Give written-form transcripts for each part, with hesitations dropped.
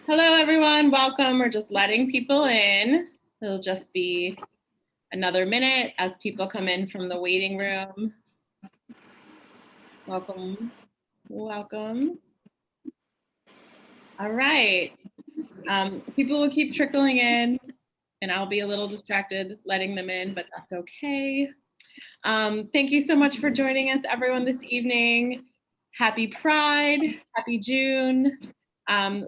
Hello, everyone. Welcome. We're just letting people in. It'll just be another minute as people come in from the waiting room. Welcome. Welcome. All right. People will keep trickling in, and I'll be a little distracted letting them in, but that's okay. Thank you so much for joining us, everyone, this evening. Happy Pride. Happy June.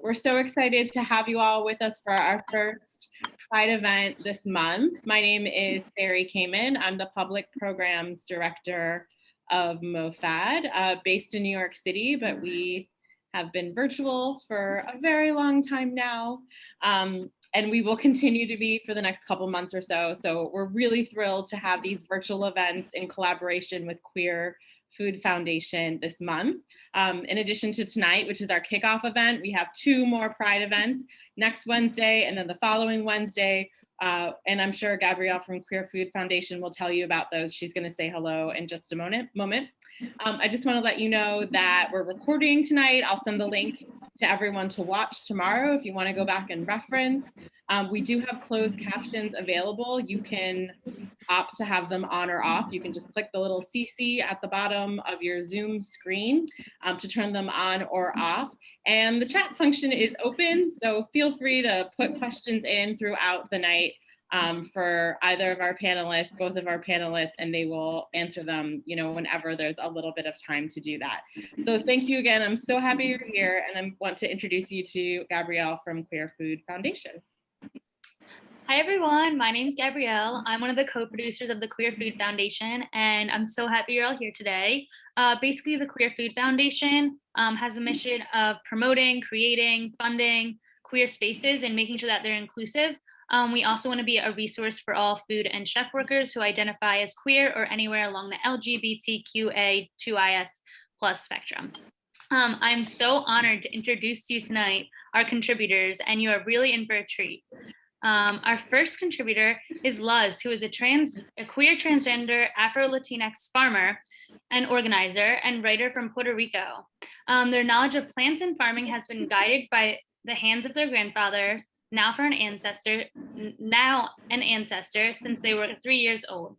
We're so excited to have you all with us for our first Pride event this month. My name is Cayman. I'm the Public Programs Director of MOFAD, based in New York City, but we have been virtual for a very long time now. And we will continue to be for the next couple months or so. So we're really thrilled to have these virtual events in collaboration with Cuir Food Foundation this month. In addition to tonight, which is our kickoff event, we have 2 more Pride events next Wednesday and then the following Wednesday. And I'm sure Gabrielle from Cuir Food Foundation will tell you about those. She's going to say hello in just a moment. I just want to let you know that we're recording tonight. I'll send the link to everyone to watch tomorrow if you want to go back and reference. We do have closed captions available. You can opt to have them on or off. You can just click the little CC at the bottom of your Zoom screen to turn them on or off. And the chat function is open, so feel free to put questions in throughout the night for either of our panelists, both of our panelists, and they will answer them, whenever there's a little bit of time to do that. So thank you again. I'm so happy you're here, and I want to introduce you to Gabrielle from Cuir Food Foundation. Hi, everyone. My name is Gabrielle. I'm one of the co-producers of the Cuir Food Foundation, and I'm so happy you're all here today. Basically, the Cuir Food Foundation has a mission of promoting, creating, funding queer spaces and making sure that they're inclusive. We also want to be a resource for all food and chef workers who identify as queer or anywhere along the LGBTQA2IS+ spectrum. I'm so honored to introduce to you tonight our contributors, and you are really in for a treat. Our first contributor is Luz, who is a queer transgender Afro-Latinx farmer and organizer and writer from Puerto Rico. Their knowledge of plants and farming has been guided by the hands of their grandfather, now an ancestor, since they were 3 years old.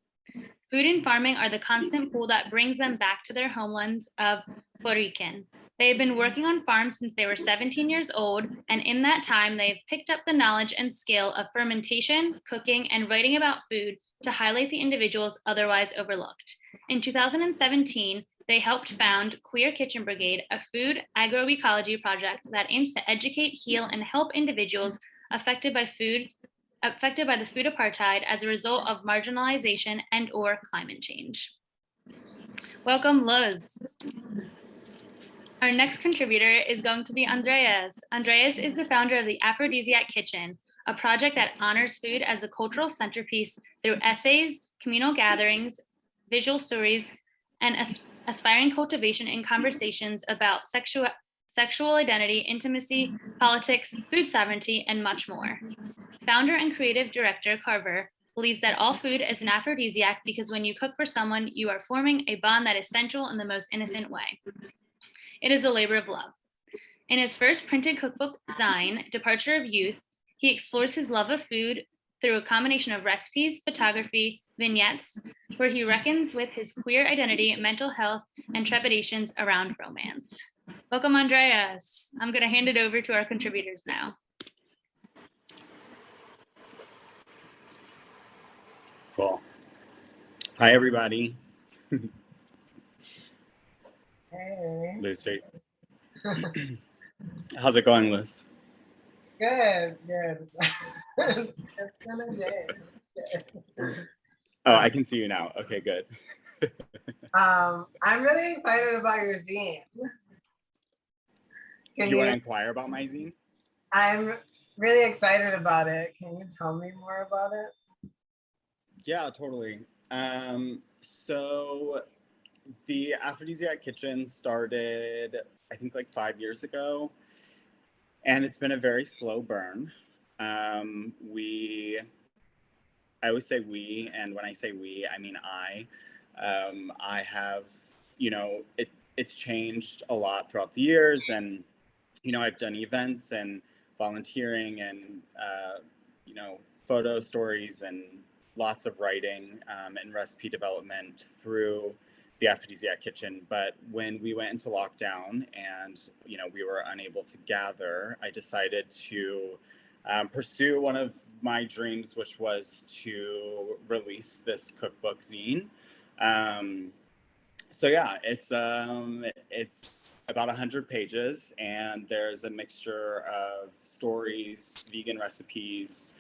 Food and farming are the constant pull that brings them back to their homelands of Puerto Rican. They have been working on farms since they were 17 years old, and in that time, they have picked up the knowledge and skill of fermentation, cooking, and writing about food to highlight the individuals otherwise overlooked. In 2017, they helped found Queer Kitchen Brigade, a food agroecology project that aims to educate, heal, and help individuals affected by the food apartheid as a result of marginalization and/or climate change. Welcome, Luz. Our next contributor is going to be Andreas. Andreas is the founder of the Aphrodisiac Kitchen, a project that honors food as a cultural centerpiece through essays, communal gatherings, visual stories, and aspiring cultivation and conversations about sexual identity, intimacy, politics, food sovereignty, and much more. Founder and creative director Carver believes that all food is an aphrodisiac because when you cook for someone, you are forming a bond that is sensual in the most innocent way. It is a labor of love. In his first printed cookbook, Zine, Departure of Youth, he explores his love of food through a combination of recipes, photography, vignettes, where he reckons with his queer identity, mental health, and trepidations around romance. Welcome, Andreas. I'm going to hand it over to our contributors now. Cool. Hi, everybody. Hey. Lucy. How's it going, Liz? Good. It's been a day. Oh, I can see you now. Okay, good. I'm really excited about your zine. You want to inquire about my zine? I'm really excited about it. Can you tell me more about it? Yeah, totally. So the Aphrodisiac Kitchen started, I think, like 5 years ago, and it's been a very slow burn. I always say we, and when I say we, I mean I. I have, it's changed a lot throughout the years, and I've done events, and volunteering and, photo stories and lots of writing and recipe development through the Aphrodisiac Kitchen. But when we went into lockdown and, we were unable to gather, I decided to pursue one of my dreams, which was to release this cookbook zine. So yeah, it's about 100 pages, and there's a mixture of stories, vegan recipes,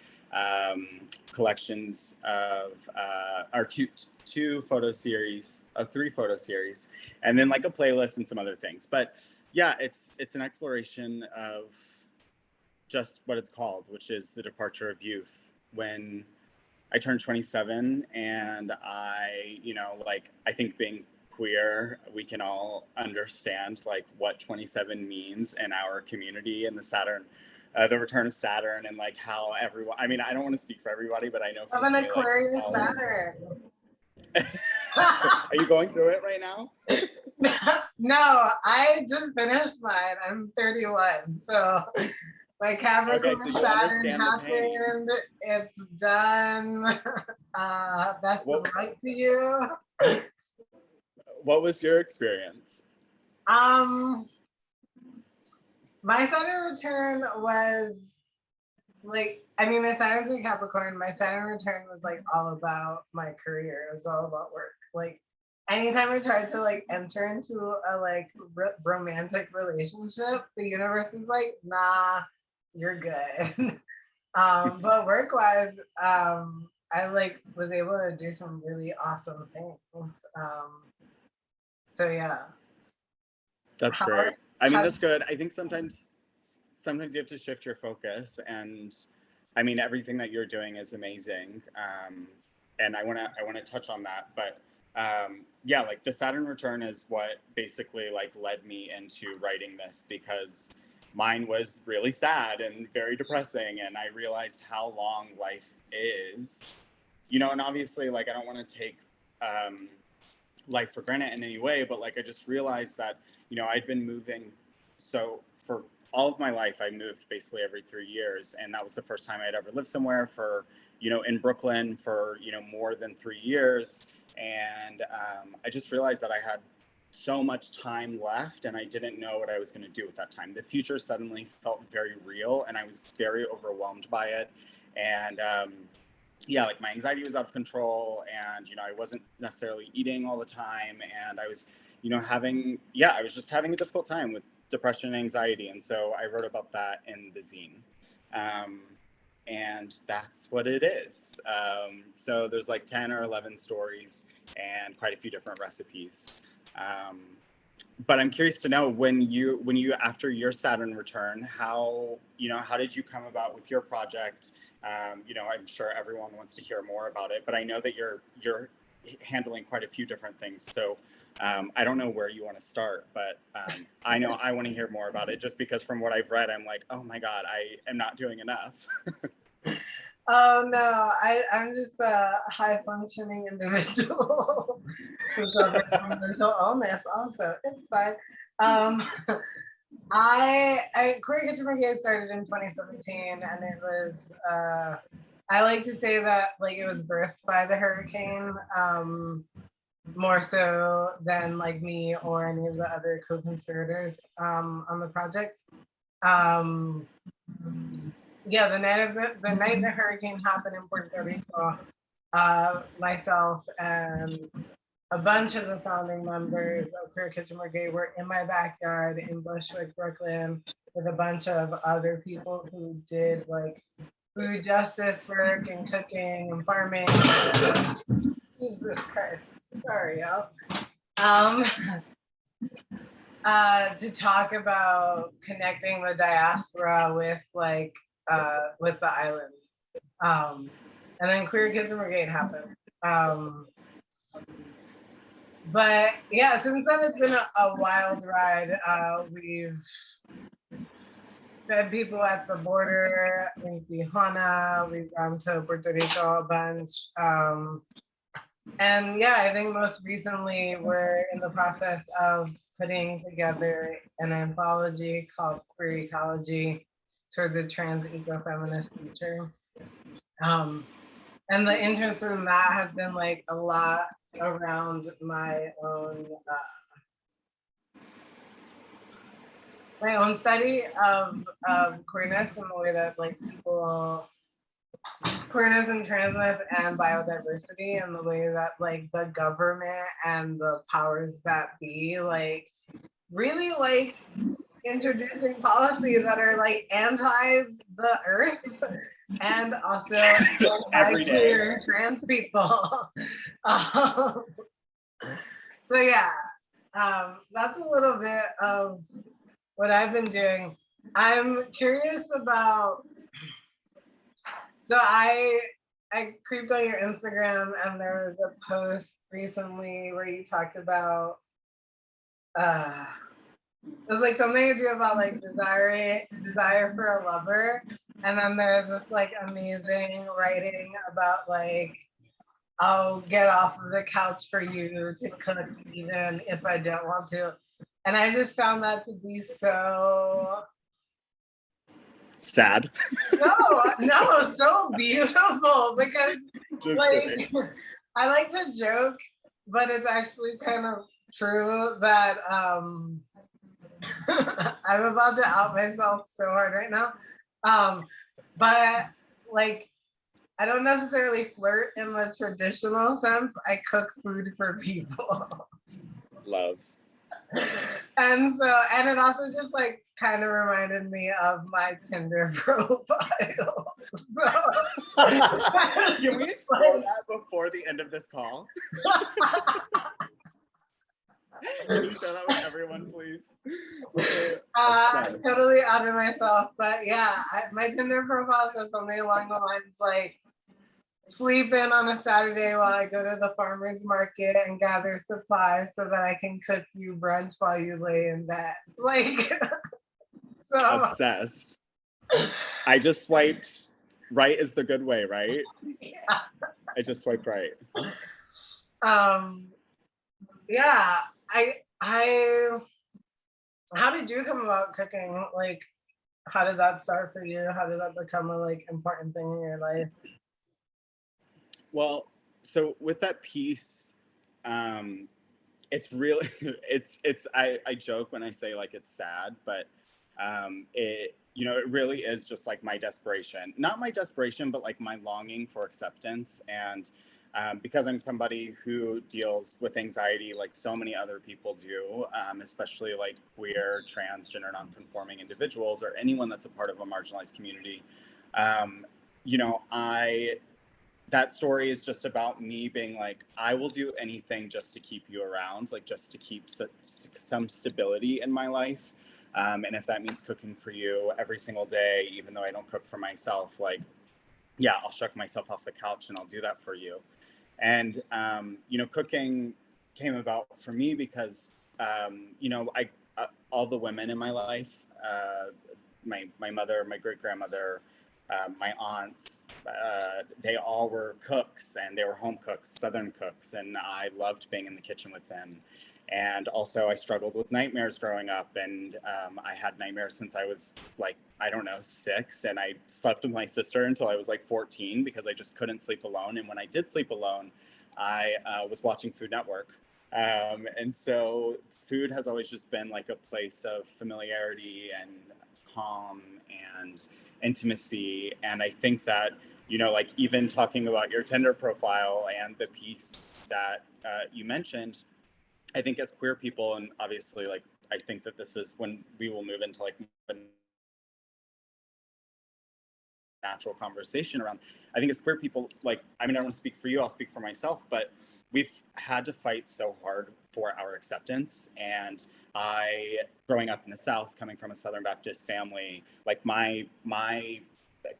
collections of three photo series, and then like a playlist and some other things. But yeah, it's an exploration of just what it's called, which is the departure of youth. When I turned 27, and I think being queer, we can all understand like what 27 means in our community and the return of Saturn, and like how everyone, I mean, I don't want to speak for everybody, but I know I'm an Aquarius Saturn. Are you going through it right now? No, I just finished mine. I'm 31, so my Capricorn Saturn happened. It's done. Best of luck to you. What was your experience? My Saturn return was like, my Saturn's in Capricorn. My Saturn return was like all about my career. It was all about work. Like anytime I tried to like enter into a like romantic relationship, the universe was like, nah, you're good. But work-wise, I like was able to do some really awesome things. So yeah. That's great. I mean, that's good. I think sometimes you have to shift your focus, and I mean, everything that you're doing is amazing. And I want to touch on that, but yeah, like the Saturn return is what basically like led me into writing this, because mine was really sad and very depressing, and I realized how long life is, and obviously like I don't want to take life for granted in any way, but like I just realized that I'd been moving, so for all of my life I moved basically every 3 years, and that was the first time I'd ever lived somewhere for in Brooklyn for more than 3 years. And I just realized that I had so much time left, and I didn't know what I was going to do with that time. The future suddenly felt very real, and I was very overwhelmed by it. And yeah, like my anxiety was out of control, and I wasn't necessarily eating all the time, and I was I was just having a difficult time with depression and anxiety. And so I wrote about that in the zine. And that's what it is. So there's like 10 or 11 stories and quite a few different recipes. But I'm curious to know, when you after your Saturn return, how did you come about with your project? I'm sure everyone wants to hear more about it, but I know that you're handling quite a few different things. So I don't know where you want to start, but I know I want to hear more about it, just because from what I've read, I'm like, oh my God, I am not doing enough. Oh no, I'm just a high functioning individual who suffers from mental illness also. It's fine. Cuir Kitchen Brigade started in 2017, and it was I like to say that like it was birthed by the hurricane, more so than like me or any of the other co-conspirators on the project. Yeah, the night the hurricane happened in Puerto Rico, myself and a bunch of the founding members of Cuir Kitchen Brigade were in my backyard in Bushwick, Brooklyn, with a bunch of other people who did like food justice work and cooking and farming. Jesus Christ. Sorry, y'all. To talk about connecting the diaspora with like with the island. And then Cuir Kitchen Brigade happened. But yeah, since then it's been a wild ride. We've fed people at the border in Tijuana. We've gone to Puerto Rico a bunch. And yeah, I think most recently we're in the process of putting together an anthology called Queer Ecology, towards a trans ecofeminist future. And the interest in that has been like a lot around my own study of queerness and the way that like people, queerness and transness and biodiversity, and the way that like the government and the powers that be like really like introducing policies that are like anti the earth and also anti-queer trans people. So yeah, that's a little bit of what I've been doing. I'm curious about, so I creeped on your Instagram and there was a post recently where you talked about it was like something to do about like desire for a lover. And then there's this like amazing writing about like, I'll get off of the couch for you to cook even if I don't want to. And I just found that to be so sad. No, so beautiful, because Just like kidding. I like to joke, but it's actually kind of true that I'm about to out myself so hard right now. But like I don't necessarily flirt in the traditional sense. I cook food for people. Love. And it also just like kind of reminded me of my Tinder profile. Can we explore that before the end of this call? Can you share that with everyone, please? Totally out of myself, but yeah, my Tinder profile says something along the lines like, sleep in on a Saturday while I go to the farmer's market and gather supplies so that I can cook you brunch while you lay in bed. Like, so obsessed. I just swiped right is the good way, right? Yeah. I just swiped right. Yeah, I how did you come about cooking? Like, how did that start for you? How did that become a like important thing in your life? Well, so with that piece, it's really I joke when I say like it's sad, but it it really is just like my desperation, not my desperation, but like my longing for acceptance. And because I'm somebody who deals with anxiety like so many other people do, especially like queer, trans, gender nonconforming individuals, or anyone that's a part of a marginalized community, that story is just about me being like, I will do anything just to keep you around, like just to keep some stability in my life. And if that means cooking for you every single day, even though I don't cook for myself, like, yeah, I'll shuck myself off the couch and I'll do that for you. And, cooking came about for me because, all the women in my life, my mother, my great grandmother, my aunts, they all were cooks, and they were home cooks, Southern cooks, and I loved being in the kitchen with them. And also I struggled with nightmares growing up, and I had nightmares since I was like, I don't know, 6, and I slept with my sister until I was like 14 because I just couldn't sleep alone. And when I did sleep alone, I was watching Food Network. And so food has always just been like a place of familiarity and calm and intimacy. And I think that, like even talking about your Tinder profile and the piece that you mentioned, I think as queer people, and obviously like, I think that this is when we will move into like a natural conversation around, I think as queer people, like, I mean, I don't want to speak for you, I'll speak for myself, but we've had to fight so hard for our acceptance. And growing up in the South, coming from a Southern Baptist family, like my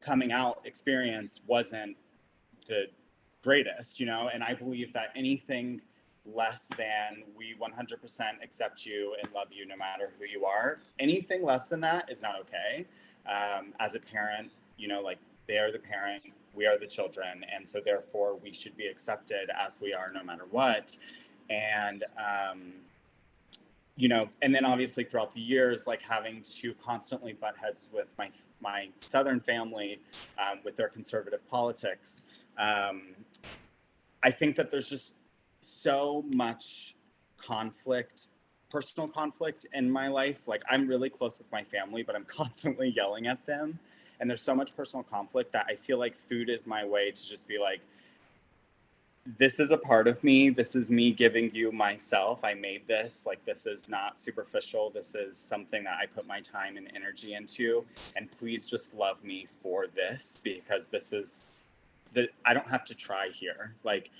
coming out experience wasn't the greatest, and I believe that anything less than we 100% accept you and love you no matter who you are, anything less than that is not okay. As a parent, like they are the parent, we are the children, and so therefore we should be accepted as we are no matter what. And you know, and then obviously throughout the years, like having to constantly butt heads with my Southern family with their conservative politics. I think that there's just so much conflict, personal conflict in my life. Like I'm really close with my family, but I'm constantly yelling at them. And there's so much personal conflict that I feel like food is my way to just be like, this is a part of me. This is me giving you myself. I made this. Like, this is not superficial. This is something that I put my time and energy into. And please just love me for this, because this is I don't have to try here. Like,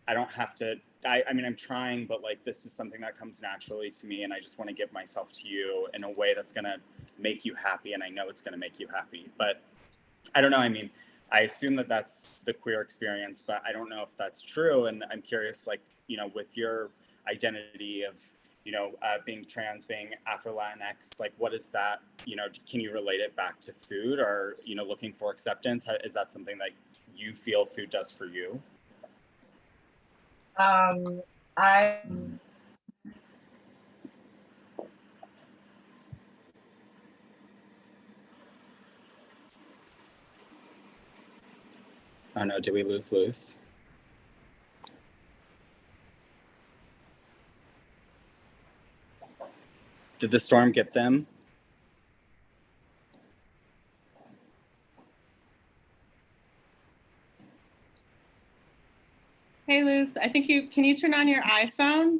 I don't have to, I mean, I'm trying, but like, this is something that comes naturally to me. And I just want to give myself to you in a way that's going to make you happy. And I know it's going to make you happy, but I don't know. I mean, I assume that that's the queer experience, but I don't know if that's true. And I'm curious, like, you know, with your identity of, you know, being trans, being Afro-Latinx, like, what is that, you know, can you relate it back to food, or, you know, looking for acceptance? Is that something that you feel food does for you? I Oh no, did we lose Luce? Did the storm get them? Hey, Luz, I think can you turn on your iPhone?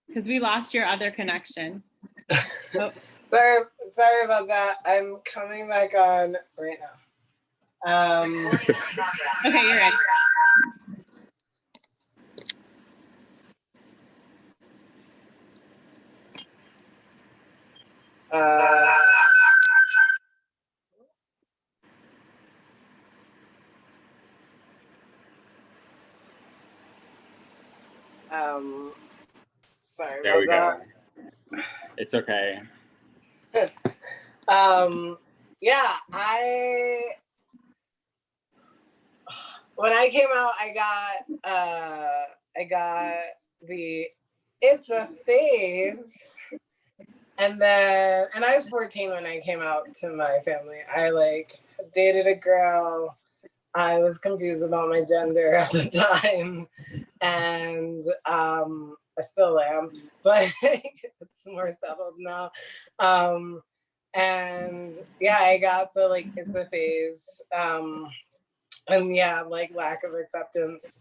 Because we lost your other connection. Oh. sorry about that. I'm coming back on right now. Okay, you're ready. Sorry There we about go. It's okay. that. Yeah, when I came out, I got the "it's a phase," and I was 14 when I came out to my family. I like dated a girl. I was confused about my gender at the time, and I still am, but it's more settled now. And yeah, I got the like "it's a phase," and yeah, like lack of acceptance.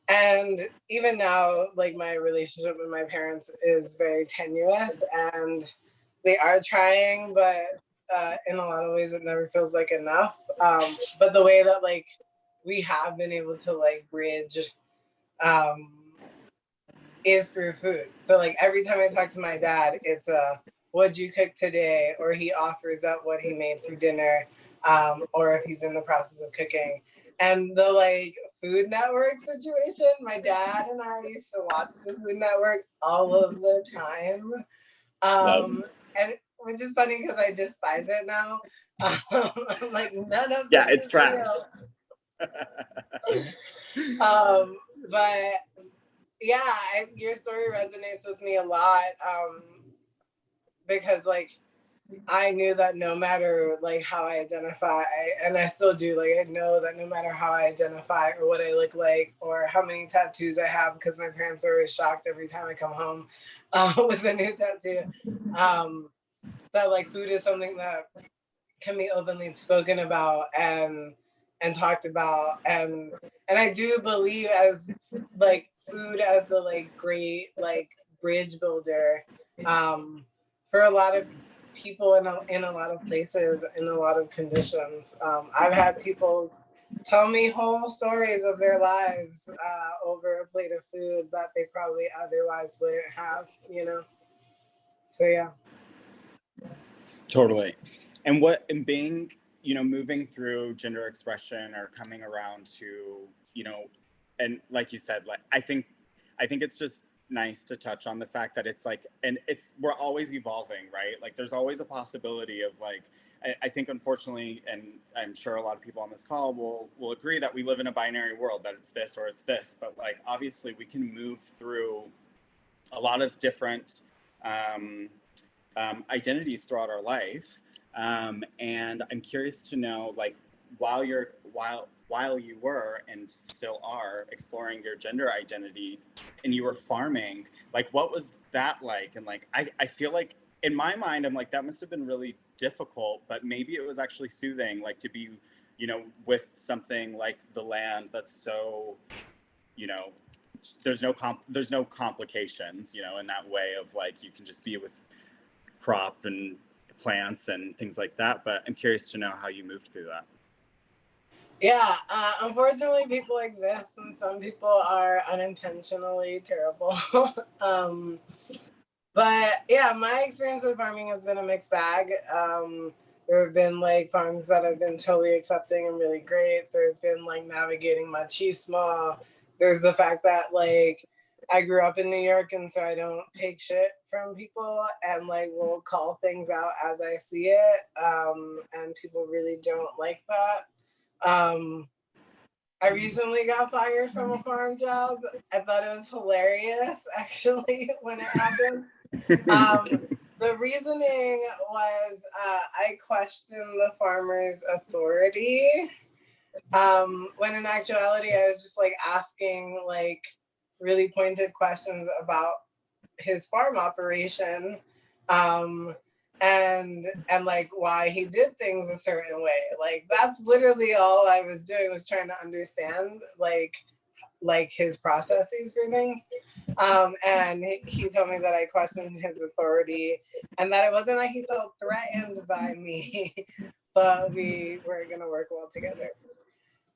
And even now, like my relationship with my parents is very tenuous, and they are trying, but in a lot of ways, it never feels like enough. But the way that like we have been able to like bridge is through food. So like every time I talk to my dad, it's "what'd you cook today?" Or he offers up what he made for dinner, or if he's in the process of cooking. And the like Food Network situation, my dad and I used to watch the Food Network all of the time. And which is funny because I despise it now. I'm like, none of this it's is trash. real. But yeah, your story resonates with me a lot, because like I knew that no matter like how I identify, and I still do, like I know that no matter how I identify or what I look like or how many tattoos I have, because my parents are always shocked every time I come home with a new tattoo, that like food is something that can be openly spoken about and talked about, and I do believe as like food as the like great like bridge builder for a lot of people in a lot of places, in a lot of conditions. I've had people tell me whole stories of their lives over a plate of food that they probably otherwise wouldn't have, you know. So yeah. Totally. And being, you know, moving through gender expression or coming around to, you know, and like you said, like I think it's just nice to touch on the fact that it's like, and we're always evolving, right? Like there's always a possibility of like, I think unfortunately, and I'm sure a lot of people on this call will agree that we live in a binary world, that it's this or it's this, but like obviously we can move through a lot of different identities throughout our life. And I'm curious to know, like, while you were and still are exploring your gender identity and you were farming, like, what was that like? And like, I feel like in my mind, I'm like, that must have been really difficult, but maybe it was actually soothing, like to be, with something like the land that's so, there's no complications, in that way of like, you can just be with crop and plants and things like that. But I'm curious to know how you moved through that. Yeah, unfortunately, people exist, and some people are unintentionally terrible. But yeah, my experience with farming has been a mixed bag. There have been like farms that have been totally accepting and really great. There's been like navigating machismo. There's the fact that like I grew up in New York, and so I don't take shit from people, and like will call things out as I see it. And people really don't like that. I recently got fired from a farm job. I thought it was hilarious, actually, when it happened. The reasoning was I questioned the farmer's authority, when in actuality I was just like asking like really pointed questions about his farm operation, and like why he did things a certain way. Like that's literally all I was doing, was trying to understand like his processes for things. And he told me that I questioned his authority, and that it wasn't like he felt threatened by me, but we were gonna work well together.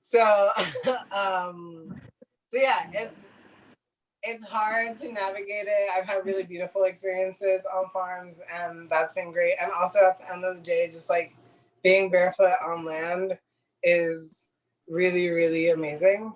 So, so yeah, it's hard to navigate it. I've had really beautiful experiences on farms, and that's been great. And also at the end of the day, just like being barefoot on land is really, really amazing.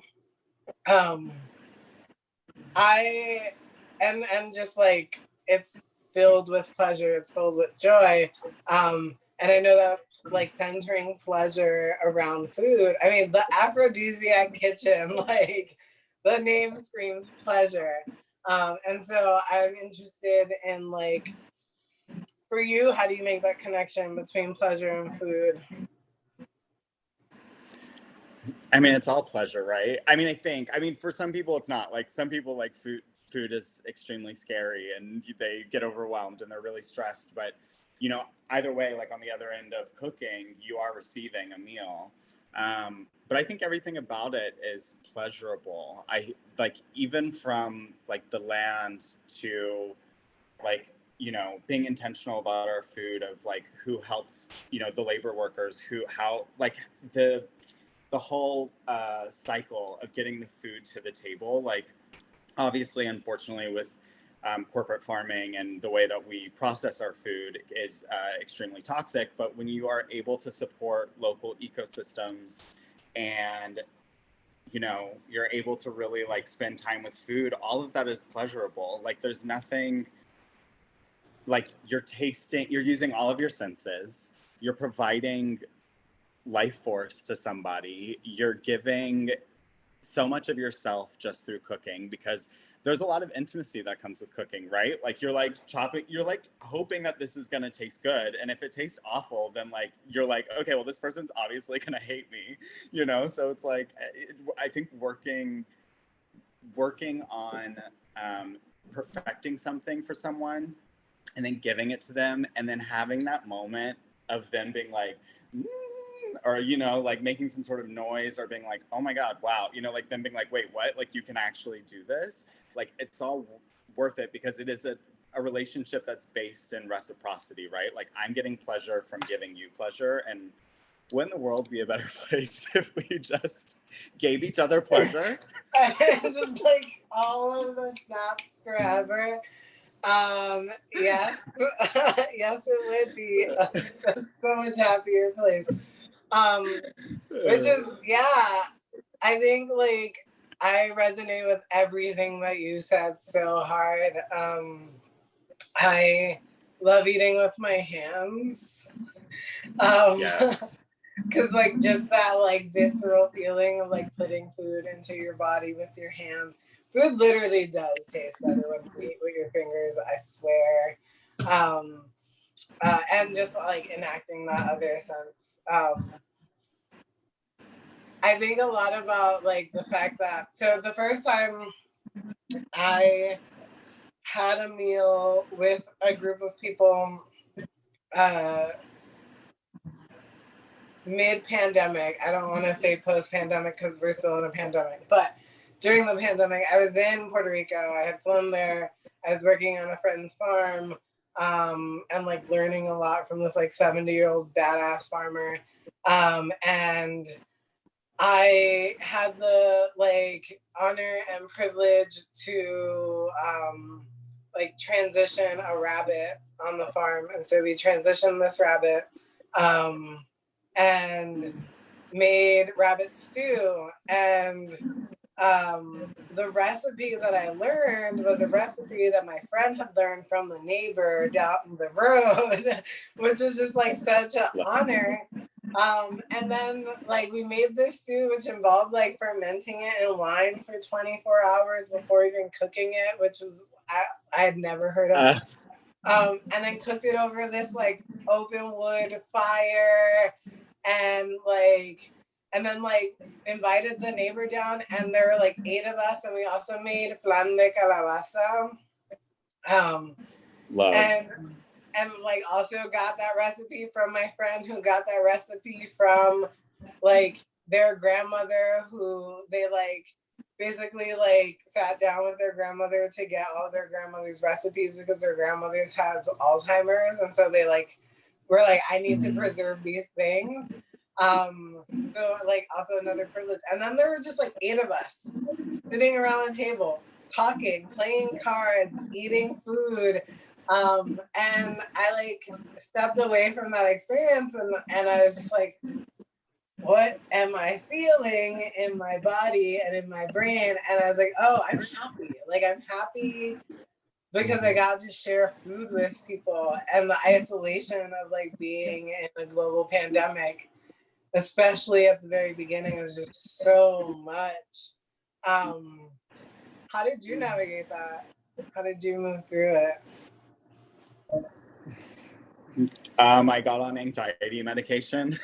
And just like it's filled with pleasure, it's filled with joy. And I know that like centering pleasure around food. I mean, the Aphrodisiac Kitchen, like the name screams pleasure. And so I'm interested in like, for you, how do you make that connection between pleasure and food? I mean, it's all pleasure, right? I mean, for some people it's not. Like some people like food is extremely scary and they get overwhelmed and they're really stressed. But, either way, like on the other end of cooking, you are receiving a meal. But I think everything about it is pleasurable. I like, even from like the land to like, being intentional about our food, of like who helped, the labor workers, how like the whole cycle of getting the food to the table. Like obviously, unfortunately, with corporate farming and the way that we process our food is extremely toxic. But when you are able to support local ecosystems and, you're able to really like spend time with food, all of that is pleasurable. Like there's nothing like you're using all of your senses, you're providing life force to somebody, you're giving so much of yourself just through cooking, because there's a lot of intimacy that comes with cooking, right? Like you're like chopping, you're like hoping that this is gonna taste good, and if it tastes awful, then like you're like, okay, well this person's obviously gonna hate me, so it's like I think working on perfecting something for someone and then giving it to them, and then having that moment of them being like, or like making some sort of noise, or being like, oh my god, wow, like them being like, wait, what, like you can actually do this, like it's all worth it, because it is a relationship that's based in reciprocity, right? Like I'm getting pleasure from giving you pleasure, and wouldn't the world be a better place if we just gave each other pleasure? Just like all of the snaps forever. Yes. Yes, it would be a so much happier place. Which is, yeah, I think like I resonate with everything that you said so hard. I love eating with my hands. Yes. Because like just that like visceral feeling of like putting food into your body with your hands. Food literally does taste better when you eat with your fingers, I swear. And just like enacting that other sense. I think a lot about like the fact that, so the first time I had a meal with a group of people mid-pandemic, I don't want to say post-pandemic because we're still in a pandemic, but during the pandemic, I was in Puerto Rico. I had flown there. I was working on a friend's farm, and like learning a lot from this like 70-year-old badass farmer. And I had the like honor and privilege to like transition a rabbit on the farm. And so we transitioned this rabbit and made rabbit stew. And the recipe that I learned was a recipe that my friend had learned from the neighbor down the road, which was just like such an honor. And then like we made this stew, which involved like fermenting it in wine for 24 hours before even cooking it, which was I had never heard of. And then cooked it over this like open wood fire, and then like invited the neighbor down, and there were like 8 of us, and we also made flan de calabaza. Love. And like also got that recipe from my friend who got that recipe from like their grandmother, who they like basically like sat down with their grandmother to get all their grandmother's recipes because their grandmother's has Alzheimer's, and so they like were like, I need to preserve these things. So like also another privilege. And then there was just like 8 of us sitting around the table talking, playing cards, eating food. And I like stepped away from that experience, and I was just like, what am I feeling in my body and in my brain? And I was like, oh, I'm happy. Like I'm happy because I got to share food with people, and the isolation of like being in a global pandemic, especially at the very beginning, is just so much. How did you navigate that? How did you move through it? I got on anxiety medication.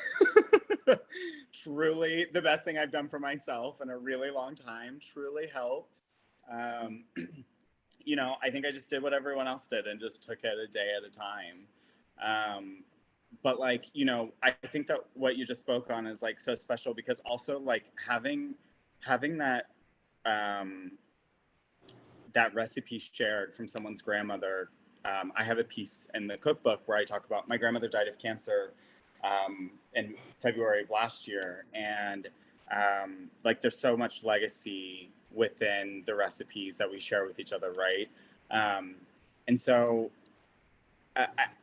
Truly the best thing I've done for myself in a really long time. Truly helped. You know, I think I just did what everyone else did and just took it a day at a time. But like, you know, I think that what you just spoke on is like so special, because also like having that that recipe shared from someone's grandmother. I have a piece in the cookbook where I talk about my grandmother died of cancer in February of last year. And like there's so much legacy within the recipes that we share with each other, right? And so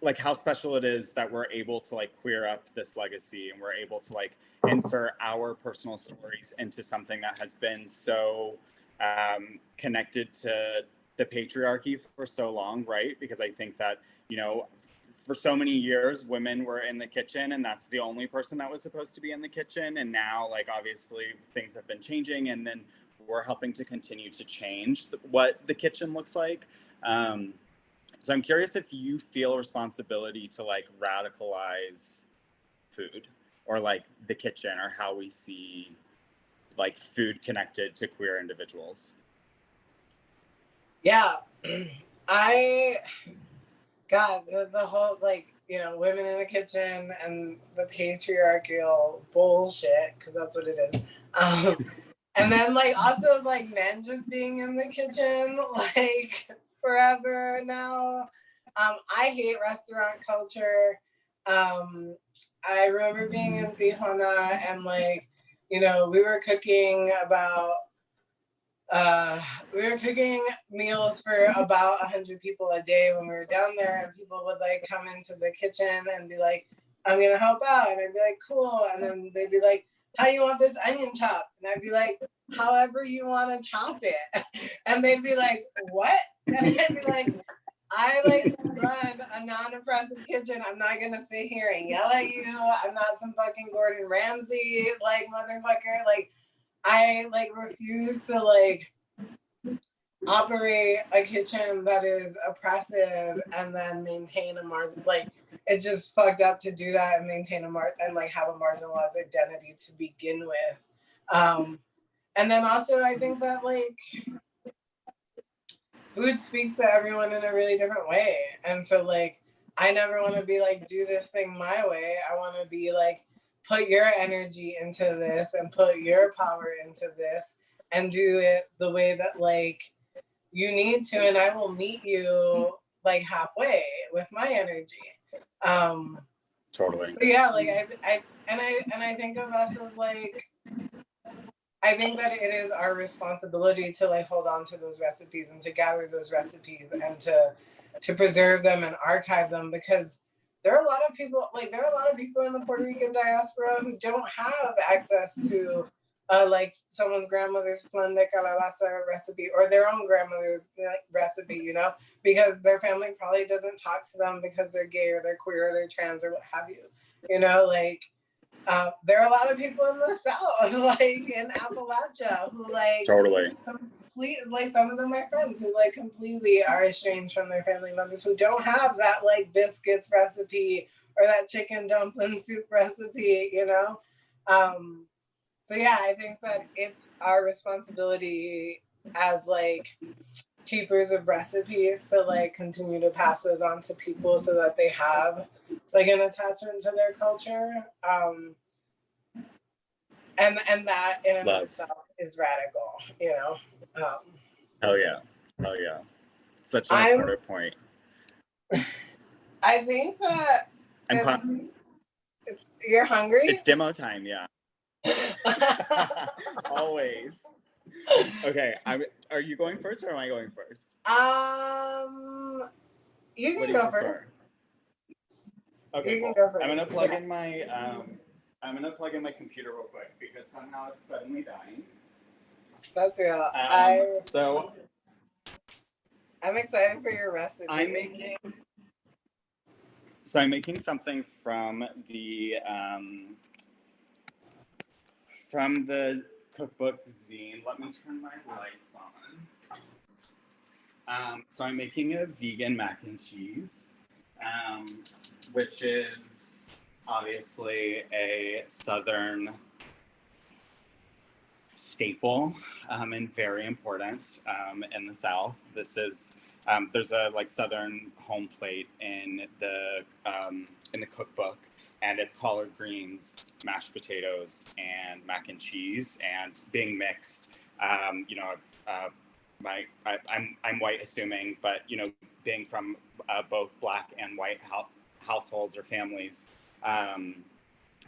like how special it is that we're able to like queer up this legacy, and we're able to like insert our personal stories into something that has been so connected to the patriarchy for so long, right? Because I think that, you know, for so many years, women were in the kitchen, and that's the only person that was supposed to be in the kitchen. And now, like, obviously things have been changing, and then we're helping to continue to change what the kitchen looks like. So I'm curious if you feel responsibility to like radicalize food, or like the kitchen, or how we see like food connected to queer individuals. Yeah, God, the whole like, you know, women in the kitchen and the patriarchal bullshit, because that's what it is. And then like also like men just being in the kitchen like forever now. I hate restaurant culture. I remember being in Tijuana, and like, you know, we were cooking meals for about 100 people a day when we were down there, and people would like come into the kitchen and be like, I'm gonna help out, and I'd be like, cool, and then they'd be like, how you want this onion chopped? And I'd be like, however you want to chop it. And they'd be like, what? And I'd be like, I like run a non-oppressive kitchen. I'm not gonna sit here and yell at you. I'm not some fucking Gordon Ramsay like motherfucker. Like I like refuse to like operate a kitchen that is oppressive and then maintain a margin. Like, it's just fucked up to do that and maintain and like have a marginalized identity to begin with. And then also I think that like food speaks to everyone in a really different way. And so like I never want to be like, do this thing my way. I want to be like, put your energy into this and put your power into this and do it the way that like you need to, and I will meet you like halfway with my energy. Totally. So yeah, like I think of us as like, I think that it is our responsibility to like hold on to those recipes and to gather those recipes and to preserve them and archive them, because there are a lot of people in the Puerto Rican diaspora who don't have access to like someone's grandmother's flan de calabaza recipe or their own grandmother's recipe, you know, because their family probably doesn't talk to them because they're gay or they're queer or they're trans or what have you, you know, like there are a lot of people in the South, like in Appalachia, who like Totally. Like some of them are friends who like completely are estranged from their family members who don't have that like biscuits recipe or that chicken dumpling soup recipe, you know? So yeah, I think that it's our responsibility as like keepers of recipes to like continue to pass those on to people so that they have like an attachment to their culture. And that in and of itself is radical, you know? Hell yeah. Hell yeah. Such an important point. I think that you're hungry? It's demo time, yeah. Always. Okay, are you going first or am I going first? You can go first. Okay, cool. I'm gonna plug in my computer real quick because somehow it's suddenly dying. That's real. I'm excited for your recipe. I'm making something from the cookbook zine. Let me turn my lights on. So I'm making a vegan mac and cheese, which is obviously a Southern staple and very important in the South. This is there's a like Southern home plate in the cookbook, and it's collard greens, mashed potatoes, and mac and cheese, and being mixed. You know, I'm white assuming, but you know, being from both Black and white households or families.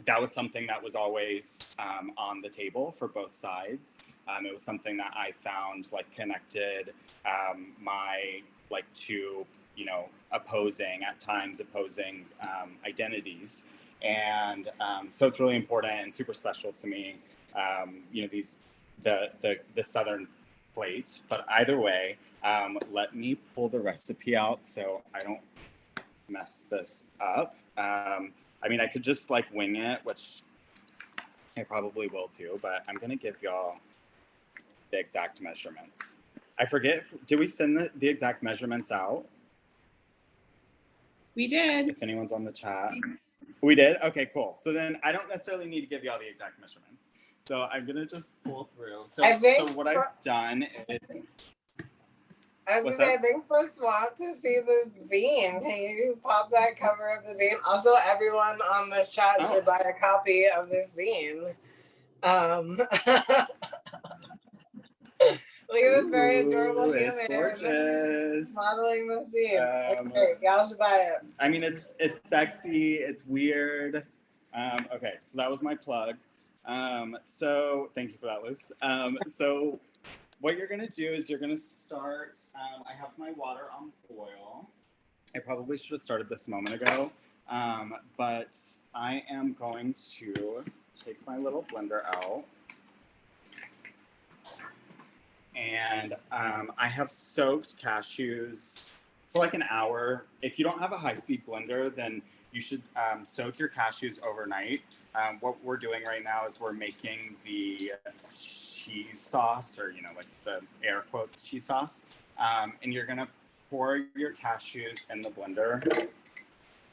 That was something that was always on the table for both sides. It was something that I found like connected my like two, you know, opposing identities. And so it's really important and super special to me, you know, the Southern plate. But either way, let me pull the recipe out so I don't mess this up. I mean, I could just like wing it, which I probably will too, but I'm gonna give y'all the exact measurements. I forget, did we send the exact measurements out? We did. If anyone's on the chat. We did? Okay, cool. So then I don't necessarily need to give y'all the exact measurements. So I'm gonna just pull through. So what I've done is, I think folks want to see the zine. Can you pop that cover of the zine? Also, everyone on this chat should buy a copy of this zine. Look at this very adorable human. Gorgeous. Modeling the zine. Okay, y'all should buy it. I mean, it's sexy. It's weird. Okay, so that was my plug. So thank you for that, Luce. So what you're gonna do is you're gonna start, I have my water on boil. I probably should have started this a moment ago, but I am going to take my little blender out. And I have soaked cashews So like an hour. If you don't have a high-speed blender, then you should soak your cashews overnight. What we're doing right now is we're making the cheese sauce, or like the air quotes cheese sauce. And you're gonna pour your cashews in the blender.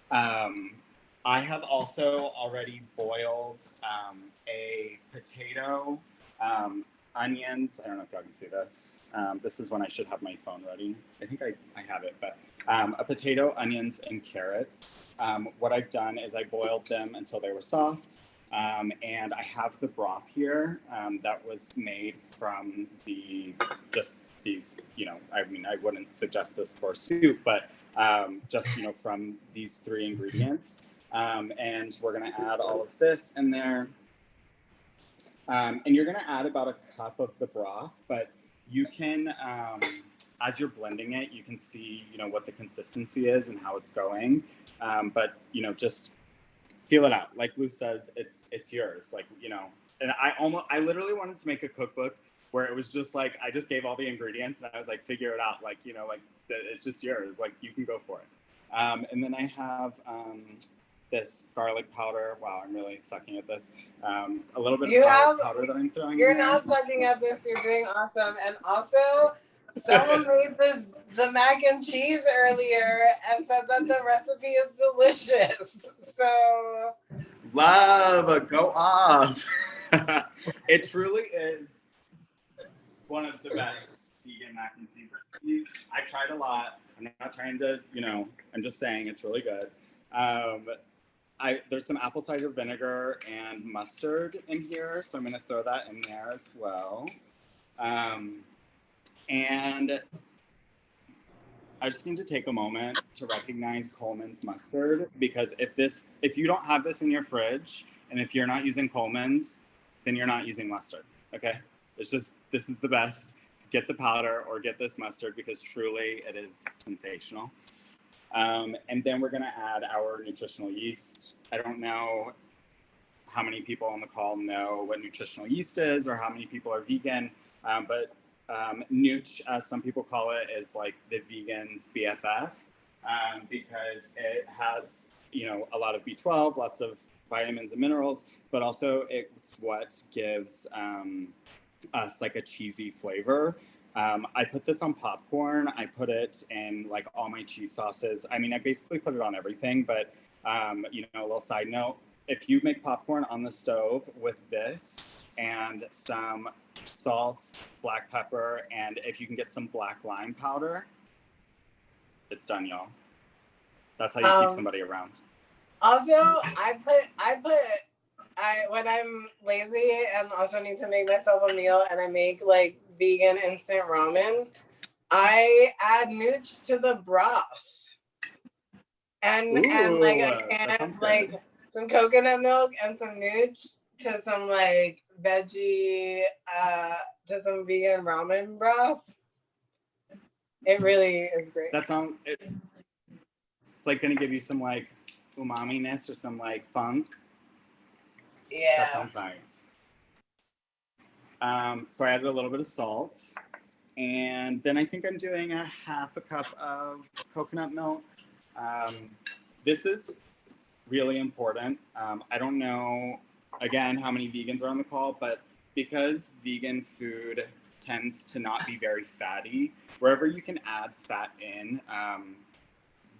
I have also already boiled a potato, onions. I don't know if y'all can see this. This is when I should have my phone ready. I think I have it, but a potato, onions, and carrots. What I've done is I boiled them until they were soft. And I have the broth here that was made from just these, I mean, I wouldn't suggest this for soup, but just, from these 3 ingredients. And we're gonna add all of this in there. And you're gonna add about a cup of the broth, but you can, as you're blending it, you can see, what the consistency is and how it's going. But, just feel it out. Like Lou said, it's yours. Like, and I literally wanted to make a cookbook where it was just like, I just gave all the ingredients and I was like, figure it out. Like, it's just yours. Like, you can go for it. And then I have this garlic powder. Wow, I'm really sucking at this. A little bit of garlic powder that I'm throwing in there. You're not sucking at this. You're doing awesome. And also, someone made the mac and cheese earlier and said that the recipe is delicious. So, love, go off. It truly is one of the best vegan mac and cheese recipes. I've tried a lot. I'm not trying to, I'm just saying it's really good. There's some apple cider vinegar and mustard in here, so I'm going to throw that in there as well. And I just need to take a moment to recognize Coleman's mustard, because if you don't have this in your fridge, and if you're not using Coleman's, then you're not using mustard, okay? It's just, this is the best. Get the powder or get this mustard, because truly it is sensational. And then we're gonna add our nutritional yeast. I don't know how many people on the call know what nutritional yeast is, or how many people are vegan, but Nutr, as some people call it, is like the vegan's BFF, because it has, a lot of B12, lots of vitamins and minerals, but also it's what gives us like a cheesy flavor. I put this on popcorn. I put it in like all my cheese sauces. I mean, I basically put it on everything, but a little side note, if you make popcorn on the stove with this and some salt, black pepper, and if you can get some black lime powder, it's done, y'all. That's how you keep somebody around. Also, when I'm lazy and also need to make myself a meal and I make like vegan instant ramen, I add nooch to the broth. And like I can like some coconut milk and some nooch to some like veggie to some vegan ramen broth. It really is great. That sounds it's like gonna give you some like umami-ness or some like funk. Yeah. That sounds nice. So I added a little bit of salt, and then I think I'm doing a half a cup of coconut milk. This is really important. I don't know, again, how many vegans are on the call, but because vegan food tends to not be very fatty, wherever you can add fat in,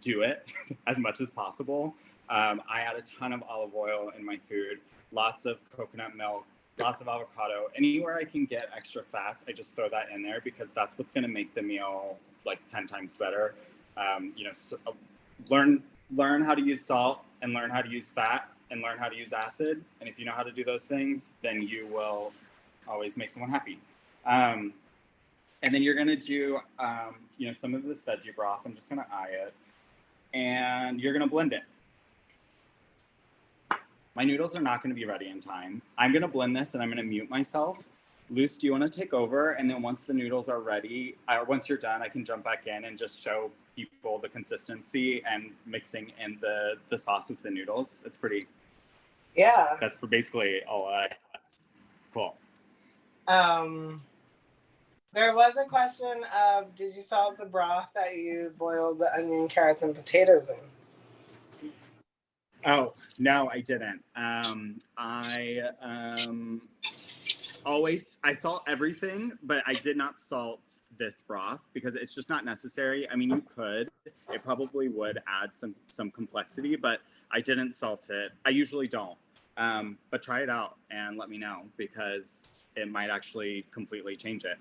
do it as much as possible. I add a ton of olive oil in my food, lots of coconut milk, lots of avocado. Anywhere I can get extra fats, I just throw that in there, because that's what's going to make the meal like 10 times better. Learn how to use salt, and learn how to use fat, and learn how to use acid. And if you know how to do those things, then you will always make someone happy. And then you're going to do, some of this veggie broth. I'm just going to eye it, and you're going to blend it. My noodles are not going to be ready in time. I'm going to blend this, and I'm going to mute myself. Luce, do you want to take over? And then once the noodles are ready, once you're done, I can jump back in and just show people the consistency and mixing in the sauce with the noodles. It's pretty. Yeah. That's basically all I. Cool. There was a question of, did you salt the broth that you boiled the onion, carrots, and potatoes in? Oh, no, I didn't. I salt everything, but I did not salt this broth because it's just not necessary. I mean, you could. It probably would add some complexity, but I didn't salt it. I usually don't. But try it out and let me know because it might actually completely change it.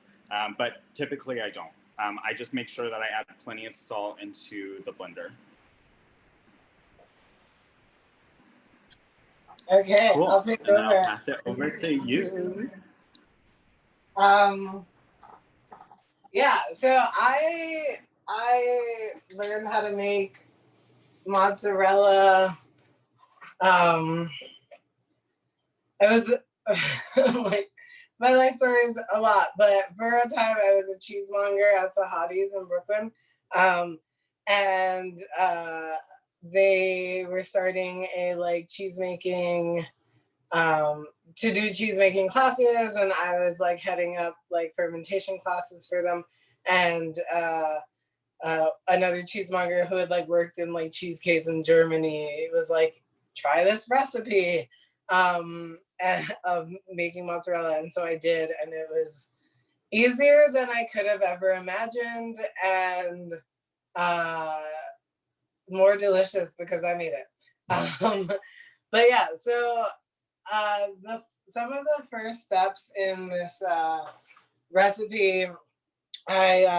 But typically I don't. I just make sure that I add plenty of salt into the blender. Okay, Cool. I'll take And then over. I'll pass it over to you. Yeah, so I learned how to make mozzarella. It was like, my life story is a lot, but for a time I was a cheesemonger at Sahadi's in Brooklyn. And they were starting a like cheese making to do cheese making classes, and I was like heading up like fermentation classes for them. And another cheesemonger who had like worked in like cheese caves in Germany was like, try this recipe of making mozzarella. And so I did, and it was easier than I could have ever imagined, and more delicious because I made it. But yeah, so some of the first steps in this recipe, I've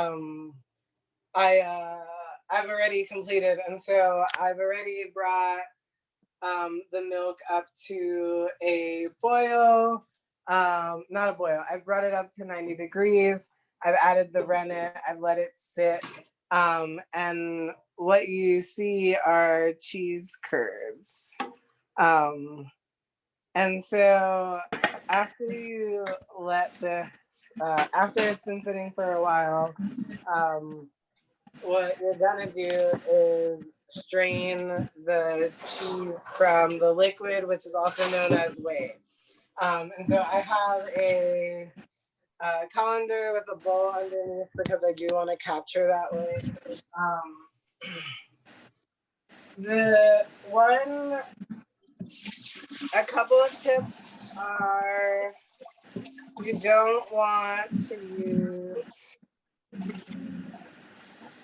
already completed, and so I've already brought the milk up to a boil. Not a boil. I've brought it up to 90 degrees. I've added the rennet. I've let it sit. And what you see are cheese curds. And so after you let this, after it's been sitting for a while, what you're gonna do is strain the cheese from the liquid, which is also known as whey. And so I have a colander with a bowl underneath because I do want to capture that whey. A couple of tips are, you don't want to use,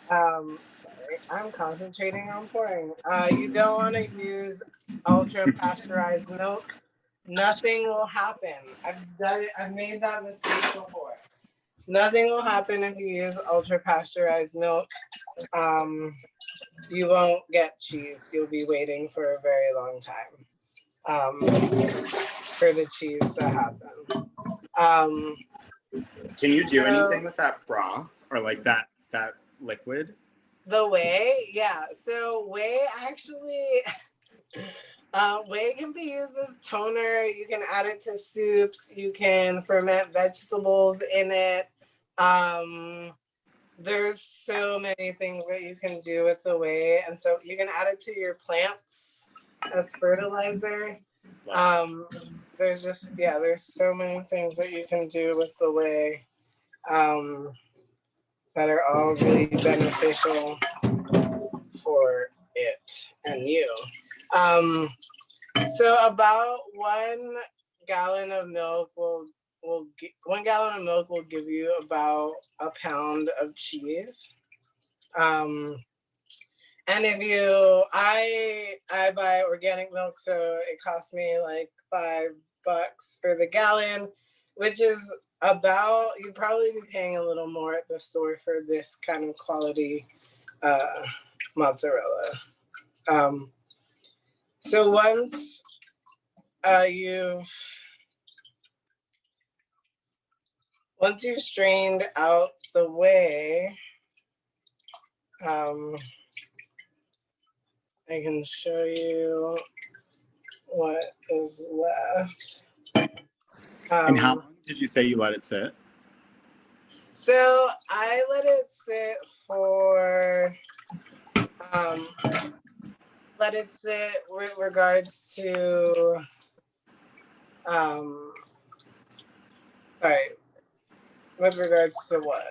sorry, I'm concentrating on pouring. You don't want to use ultra pasteurized milk. Nothing will happen. I've made that mistake before. Nothing will happen if you use ultra pasteurized milk. You won't get cheese. You'll be waiting for a very long time for the cheese to happen. Can you do anything with that broth or like that liquid? The whey, yeah. So whey actually, whey can be used as toner. You can add it to soups. You can ferment vegetables in it. There's so many things that you can do with the whey, and so you can add it to your plants as fertilizer. There's so many things that you can do with the whey that are all really beneficial for it and you. So about 1 gallon of milk will 1 gallon of milk will give you about a pound of cheese. And if I buy organic milk, so it costs me like $5 for the gallon, which is about, you'd probably be paying a little more at the store for this kind of quality mozzarella. So once you've strained out the whey, I can show you what is left. And how long did you say you let it sit? So I let it sit for, with regards to, sorry, With regards to what?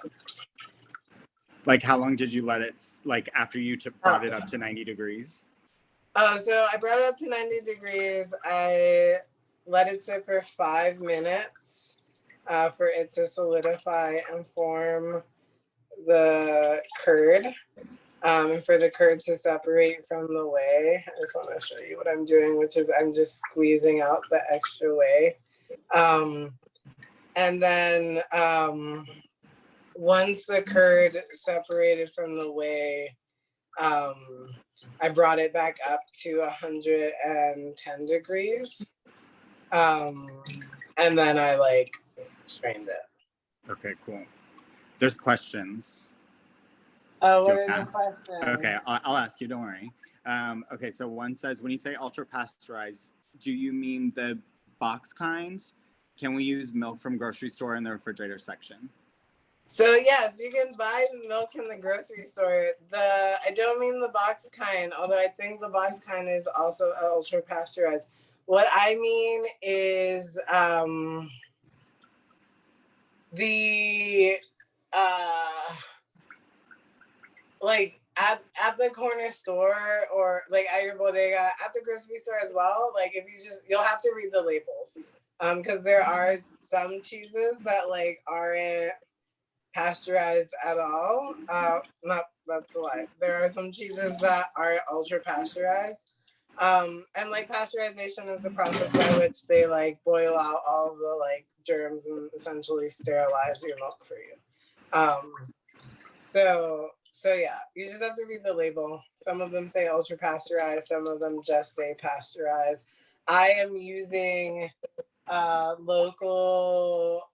Like, how long did you let it, like, after you brought it up to 90 degrees? Oh, so I brought it up to 90 degrees. I let it sit for 5 minutes for it to solidify and form the curd. And for the curd to separate from the whey. I just want to show you what I'm doing, which is I'm just squeezing out the extra whey. And then once the curd separated from the whey, I brought it back up to 110 degrees. And then I like strained it. Okay, cool. There's questions. What Don't are the ask. questions? Okay, I'll ask you, don't worry. Okay, so one says, when you say ultra pasteurized, do you mean the box kind? Can we use milk from grocery store in the refrigerator section? So yes, you can buy milk in the grocery store. I don't mean the box kind, although I think the box kind is also ultra pasteurized. What I mean is the like at the corner store or like at your bodega, at the grocery store as well. Like if you'll have to read the labels, because there are some cheeses that like aren't pasteurized at all. That's a lie. There are some cheeses that are ultra pasteurized. And like pasteurization is the process by which they like boil out all of the like germs and essentially sterilize your milk for you. So yeah, you just have to read the label. Some of them say ultra pasteurized, some of them just say pasteurized. I am using local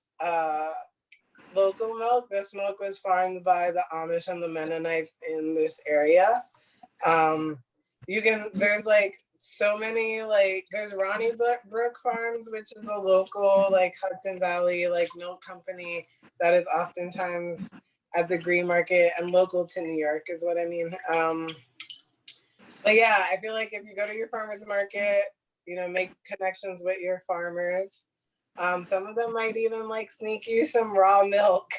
milk. This milk was farmed by the Amish and the Mennonites in this area. There's like so many, like there's Ronnie Brook Farms, which is a local like Hudson Valley like milk company that is oftentimes at the Green Market and local to New York is what I mean. But yeah, I feel like if you go to your farmer's market, make connections with your farmers. Some of them might even like sneak you some raw milk,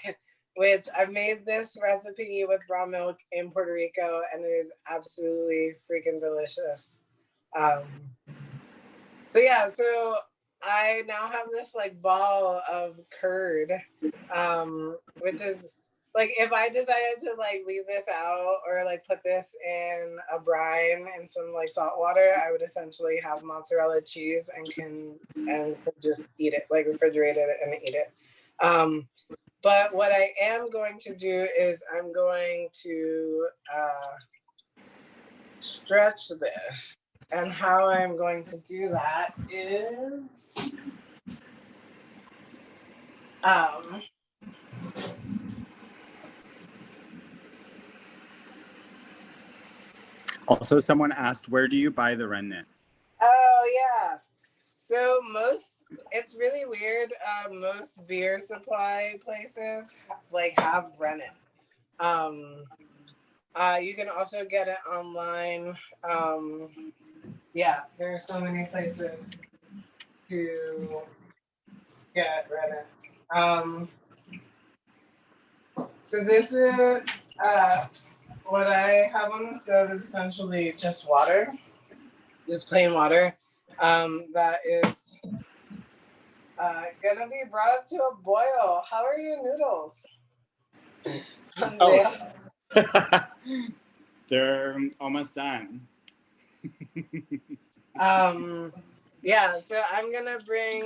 which I've made this recipe with raw milk in Puerto Rico and it is absolutely freaking delicious. So I now have this like ball of curd, which is like if I decided to like leave this out or like put this in a brine and some like salt water, I would essentially have mozzarella cheese and could just eat it, like refrigerate it and eat it. But what I am going to do is I'm going to stretch this. And how I'm going to do that is Also, someone asked, where do you buy the rennet? oh yeah. So it's really weird. Most beer supply places like have rennet. You can also get it online. Yeah, there are so many places to get rennet. So this is what I have on the stove is essentially just water, just plain water. That is gonna be brought up to a boil. How are your noodles, Andreas? They're almost done. Yeah, so I'm gonna bring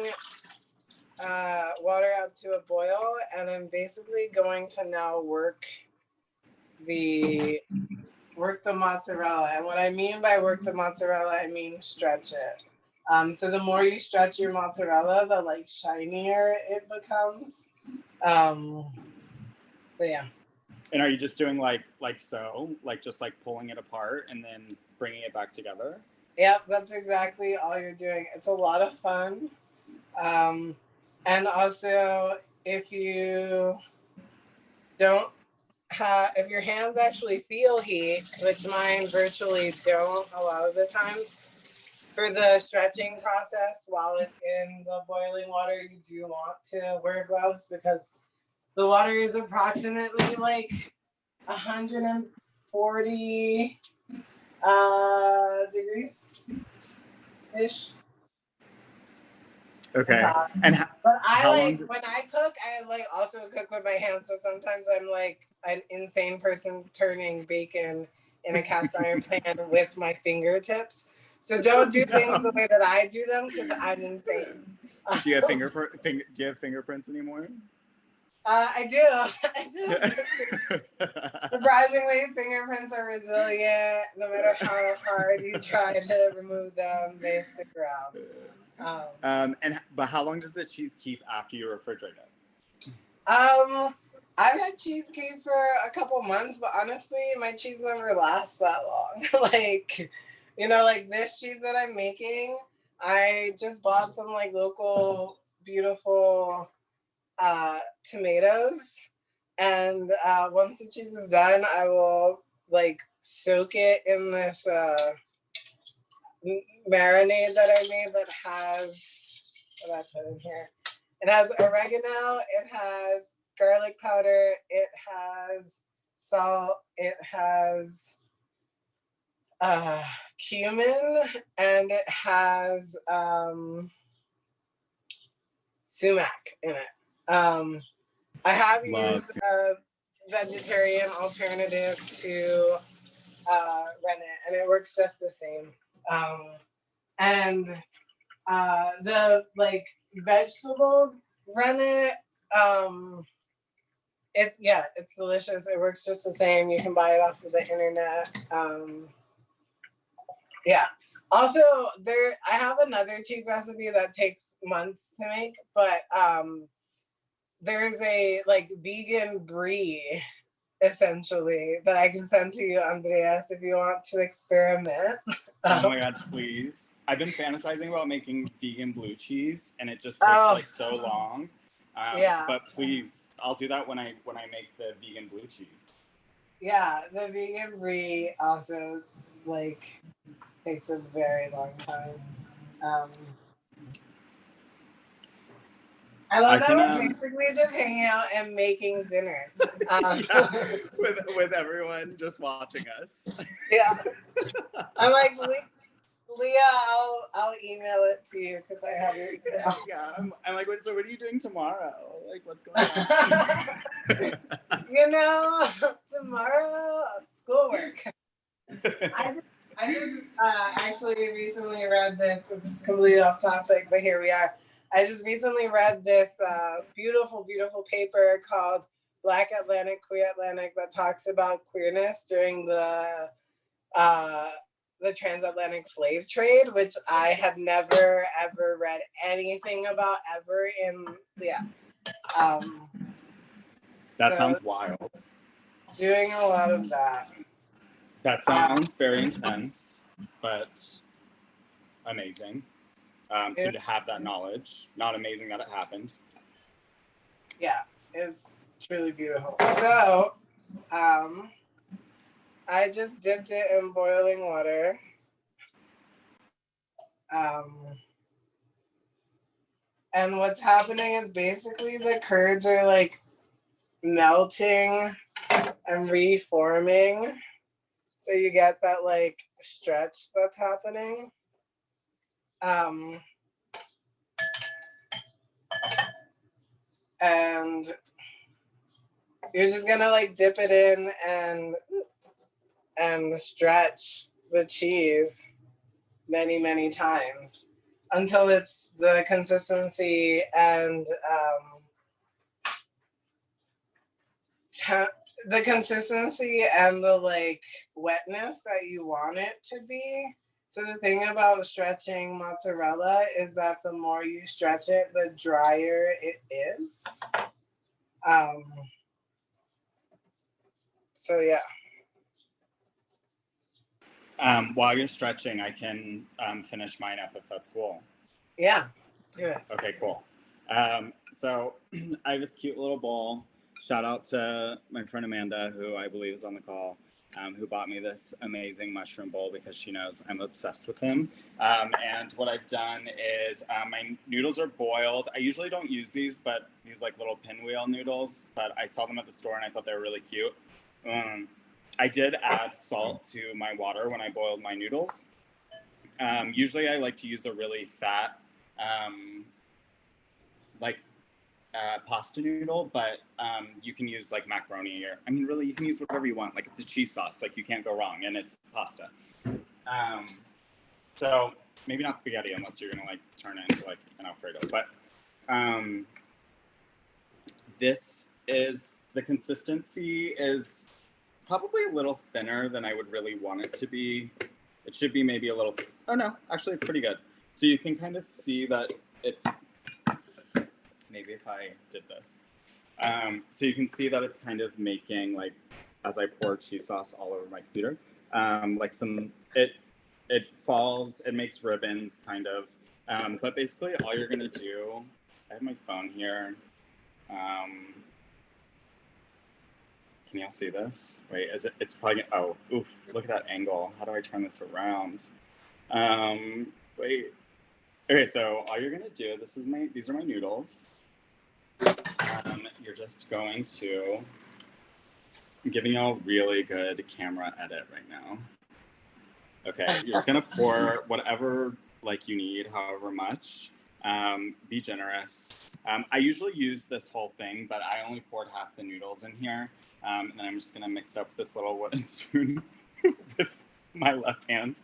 water up to a boil and I'm basically going to now work the mozzarella. And what I mean by work the mozzarella, I mean stretch it. So the more you stretch your mozzarella, the like shinier it becomes. So yeah. And are you just doing like so, like just like pulling it apart and then bringing it back together? Yep, that's exactly all you're doing. It's a lot of fun. And also, if you don't if your hands actually feel heat, which mine virtually don't a lot of the time, for the stretching process while it's in the boiling water, you do want to wear gloves because The water is approximately like 140 degrees ish. Okay. And But I how like long? when I cook, I like also cook with my hands. So sometimes I'm like an insane person turning bacon in a cast iron pan with my fingertips. So don't do things the way that I do them because I'm insane. Do you have do you have fingerprints anymore? I do. I do. Surprisingly, fingerprints are resilient. No matter how hard you try to remove them, they stick around. But how long does the cheese keep after you refrigerate it? I've had cheesecake for a couple months, but honestly, my cheese never lasts that long. Like, like this cheese that I'm making, I just bought some like local beautiful tomatoes, and once the cheese is done, I will like soak it in this marinade that I made that has what I put in here. It has oregano, it has garlic powder, it has salt, it has cumin, and it has sumac in it. I have used a vegetarian alternative to rennet, and it works just the same. And the like vegetable rennet, it's delicious. It works just the same. You can buy it off of the internet. Yeah. Also, I have another cheese recipe that takes months to make, but there's a like vegan brie essentially that I can send to you, Andreas, if you want to experiment. Oh my god, please. I've been fantasizing about making vegan blue cheese and it just takes like so long. But please, I'll do that when I make the vegan blue cheese. Yeah, the vegan brie also like takes a very long time. I love that we're basically just hanging out and making dinner. With everyone just watching us. Yeah. I'm like, Leah, I'll email it to you because I have your email. Yeah, I'm like, so what are you doing tomorrow? Like, what's going on? Tomorrow, schoolwork. I just actually recently read this. It's completely off topic, but here we are. I just recently read this beautiful, beautiful paper called Black Atlantic, Queer Atlantic that talks about queerness during the transatlantic slave trade, which I have never, ever read anything about ever that sounds wild. Doing a lot of that. That sounds very intense, but amazing. To have that knowledge, not amazing that it happened. Yeah, it's truly beautiful. So, I just dipped it in boiling water. And what's happening is basically the curds are like melting and reforming. So you get that like stretch that's happening. And you're just gonna like dip it in and stretch the cheese many, many times until it's the consistency and the consistency and the like wetness that you want it to be. So the thing about stretching mozzarella is that the more you stretch it, the drier it is. So yeah. While you're stretching, I can finish mine up if that's cool. Yeah, do it. Okay, cool. So I have this cute little bowl. Shout out to my friend Amanda, who I believe is on the call. who bought me this amazing mushroom bowl because she knows I'm obsessed with him. And what I've done is my noodles are boiled. I usually don't use these, but these like little pinwheel noodles, but I saw them at the store and I thought they were really cute. I did add salt to my water when I boiled my noodles. Usually I like to use a really fat, pasta noodle, but you can use like macaroni or, I mean, really, you can use whatever you want. Like it's a cheese sauce, like you can't go wrong, and it's pasta. So maybe not spaghetti unless you're gonna like turn it into like an Alfredo. But this is, the consistency is probably a little thinner than I would really want it to be. It should be maybe a little, oh no, actually it's pretty good. So you can kind of see that it's, maybe if I did this. So you can see that it's kind of making, like, as I pour cheese sauce all over my computer, like some, it falls, it makes ribbons kind of. But basically all you're gonna do, I have my phone here. Can y'all see this? Wait, is it, it's probably, oh, oof, look at that angle. How do I turn this around? Wait. Okay, so all you're gonna do, these are my noodles. You're just going to, I'm giving y'all a really good camera edit right now. Okay, you're just gonna pour whatever like you need, however much. Be generous. I usually use this whole thing, but I only poured half the noodles in here. And then I'm just gonna mix it up with this little wooden spoon with my left hand.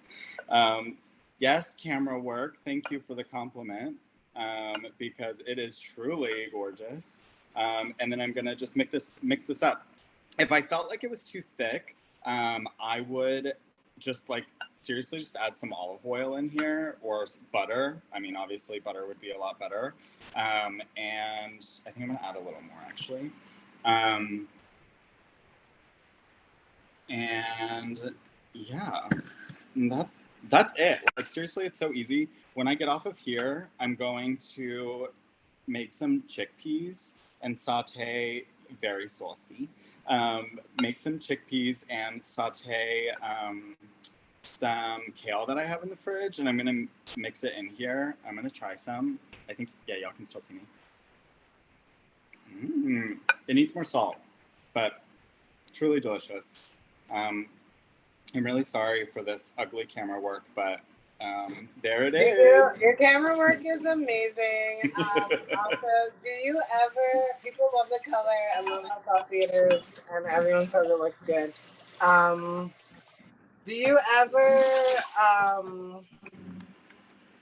Yes, camera work, thank you for the compliment, because it is truly gorgeous. And then I'm gonna just mix this up. If I felt like it was too thick, I would just like, seriously, just add some olive oil in here or butter. I mean, obviously butter would be a lot better. And I think I'm gonna add a little more actually. And yeah, and that's it. Like seriously, it's so easy. When I get off of here, I'm going to make some chickpeas and saute, very saucy. Make some chickpeas and saute some kale that I have in the fridge, and I'm gonna mix it in here. I'm gonna try some. I think, yeah, y'all can still see me. It needs more salt, but truly delicious. I'm really sorry for this ugly camera work, but there it is. Your camera work is amazing. Also, do you ever, people love the color and love how saucy it is, and everyone says it looks good. Do you ever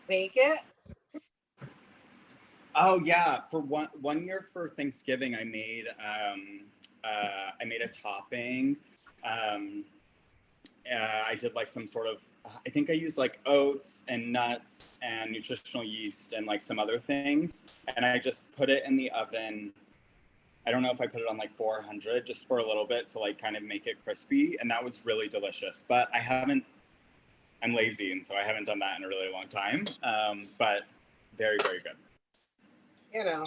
bake it? Oh yeah, for one year for Thanksgiving, I made a topping. I did like some sort of, I think I used like oats and nuts and nutritional yeast and like some other things. And I just put it in the oven. I don't know if I put it on like 400 just for a little bit to like kind of make it crispy. And that was really delicious. But I'm lazy. And so I haven't done that in a really long time. But very, very good. You know,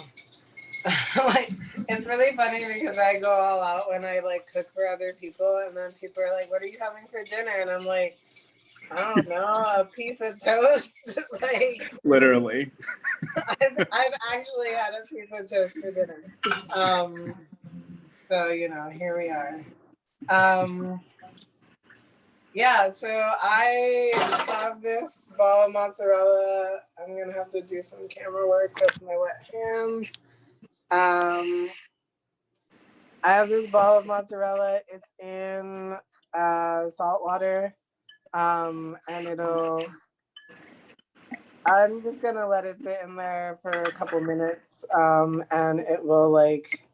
like, it's really funny because I go all out when I like cook for other people, and then people are like, what are you having for dinner? And I'm like, I don't know, a piece of toast. Like, literally. I've actually had a piece of toast for dinner. So, you know, here we are. Yeah, so I have this ball of mozzarella. I'm gonna have to do some camera work with my wet hands. I have this ball of mozzarella. It's in salt water, and I'm just gonna let it sit in there for a couple minutes, and it will like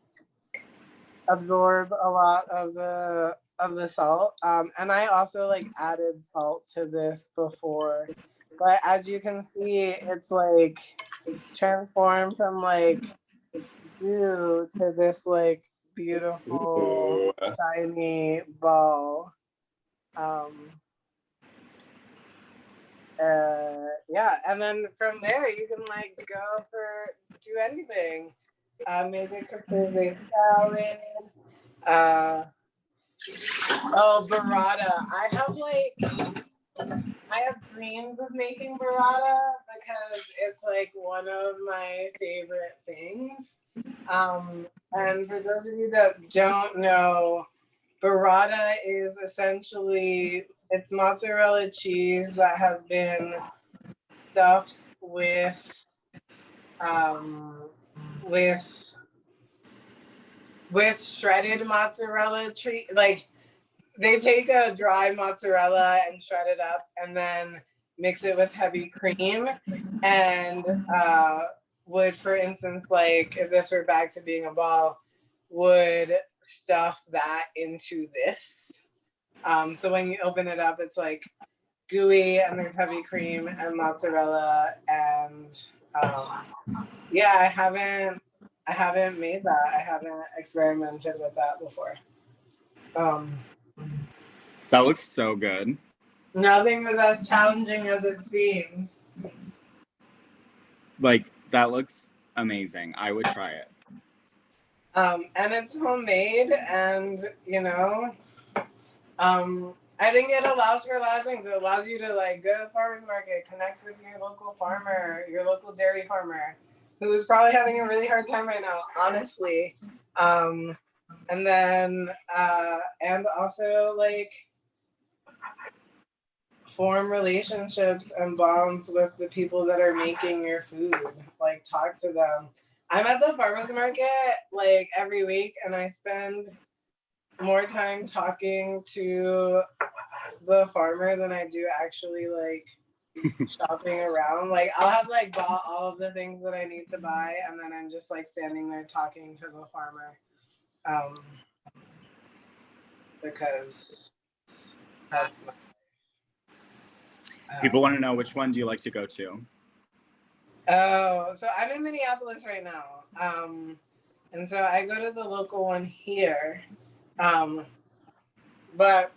absorb a lot of the salt. And I also like added salt to this before, but as you can see, it's like transformed from like goo to this like beautiful shiny ball. Yeah, and then from there you can like do anything. Maybe a caprese salad. Oh, burrata. I have dreams of making burrata because it's like one of my favorite things. And for those of you that don't know, burrata is essentially, it's mozzarella cheese that has been stuffed with shredded mozzarella tree. Like they take a dry mozzarella and shred it up and then mix it with heavy cream and would, for instance, like if this were back to being a ball, would stuff that into this. So when you open it up, it's like gooey and there's heavy cream and mozzarella and yeah, I haven't made that. I haven't experimented with that before. That looks so good. Nothing is as challenging as it seems. Like, that looks amazing. I would try it. And it's homemade, and you know, I think it allows for a lot of things. It allows you to like go to the farmer's market, connect with your local farmer, your local dairy farmer, who is probably having a really hard time right now, honestly. And then, and also like form relationships and bonds with the people that are making your food. Like talk to them. I'm at the farmer's market like every week, and I spend more time talking to the farmer than I do actually like shopping around. Like I'll have like bought all of the things that I need to buy, and then I'm just like standing there talking to the farmer, because that's my People want to know, which one do you like to go to? Oh, so I'm in Minneapolis right now. And so I go to the local one here. But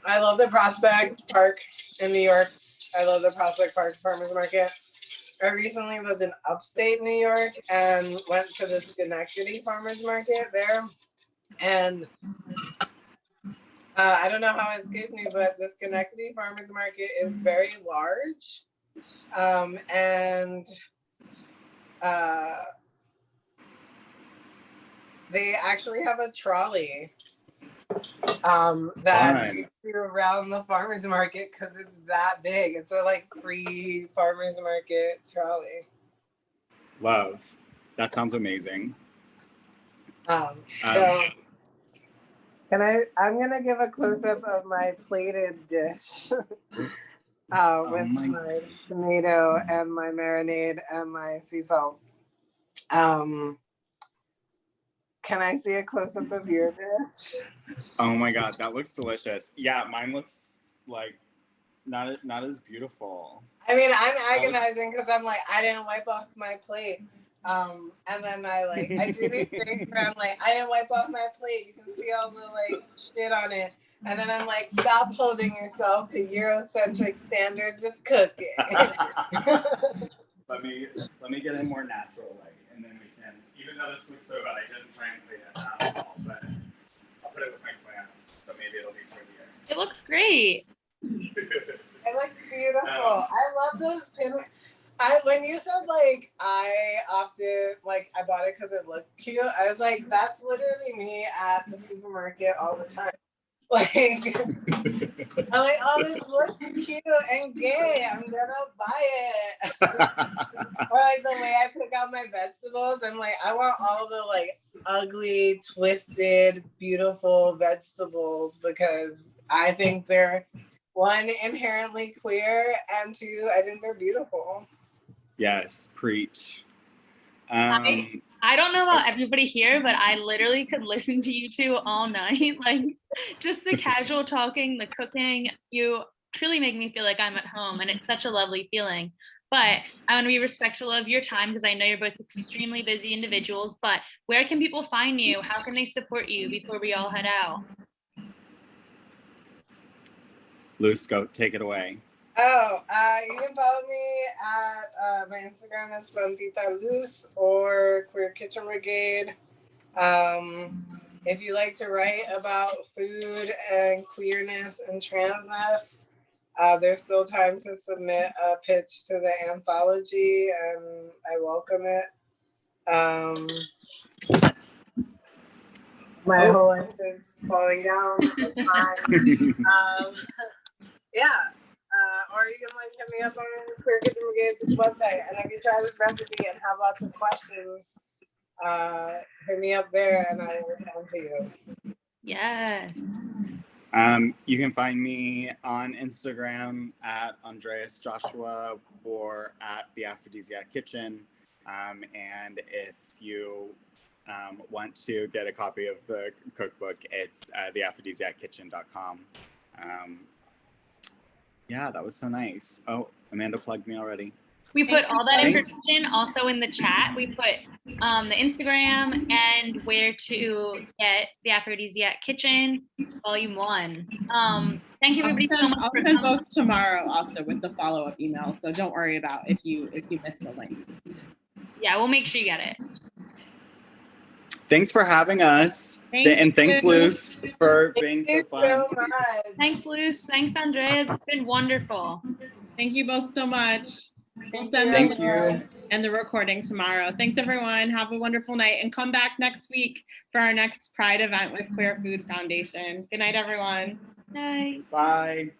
I love the Prospect Park in New York. I love the Prospect Park Farmers Market. I recently was in upstate New York and went to the Schenectady Farmers Market there. And I don't know how it escaped me, but the Schenectady Farmers Market is very large. And they actually have a trolley that takes you around the farmers market because it's that big. It's a like free farmers market trolley. Love. That sounds amazing. So I'm gonna give a close-up of my plated dish. With my tomato and my marinade and my sea salt. Can I see a close-up of your dish? Oh my god, that looks delicious. Yeah, mine looks like not as beautiful. I mean, I'm agonizing because I'm like, I didn't wipe off my plate. And then I do these things where I'm like, I didn't wipe off my plate. You can see all the like shit on it. And then I'm like, stop holding yourself to Eurocentric standards of cooking. Let me get in more natural light, and then we can. Even though this looks so bad, I didn't try and clean it at all, but I'll put it with my plants, so maybe it'll be prettier. It looks great. It looks beautiful. I love those pinwheels. When you said like I bought it because it looked cute, I was like, that's literally me at the supermarket all the time. Like I'm like, oh, this looks cute and gay. I'm gonna buy it. Or like the way I pick out my vegetables, I'm like, I want all the like ugly, twisted, beautiful vegetables because I think they're one, inherently queer, and two, I think they're beautiful. Yes, preach. I don't know about everybody here, but I literally could listen to you two all night. Like just the casual talking, the cooking, you truly make me feel like I'm at home, and it's such a lovely feeling. But I want to be respectful of your time because I know you're both extremely busy individuals, but where can people find you? How can they support you before we all head out? Luce, go take it away. Oh, you can follow me at my Instagram is Plantita Luz or Queer Kitchen Brigade. if you like to write about food and queerness and transness, there's still time to submit a pitch to the anthology, and I welcome it. My whole life is falling down. It's fine. Yeah. Or you can like hit me up on Queer Kitchen Brigade's website. And if you try this recipe and have lots of questions, hit me up there and I will respond to you. Yes. You can find me on Instagram at Andreas Joshua or at the Aphrodisiac Kitchen. And if you want to get a copy of the cookbook, it's theaphrodisiackitchen.com. Yeah, that was so nice. Oh, Amanda plugged me already. We put all that Thanks. information also in the chat. We put the Instagram and where to get the Aphrodisiac Kitchen, Volume 1. Thank you everybody so much I'll for send coming. both tomorrow also with the follow-up email. So don't worry about if you missed the links. Yeah, we'll make sure you get it. Thanks for having us. And thanks, Luce, for being so fun. So much. Thanks, Luce. Thanks, Andreas. It's been wonderful. Thank you both so much. We'll send Thank the you. link and the recording tomorrow. Thanks, everyone. Have a wonderful night and come back next week for our next Pride event with Queer Food Foundation. Good night, everyone. Bye. Bye.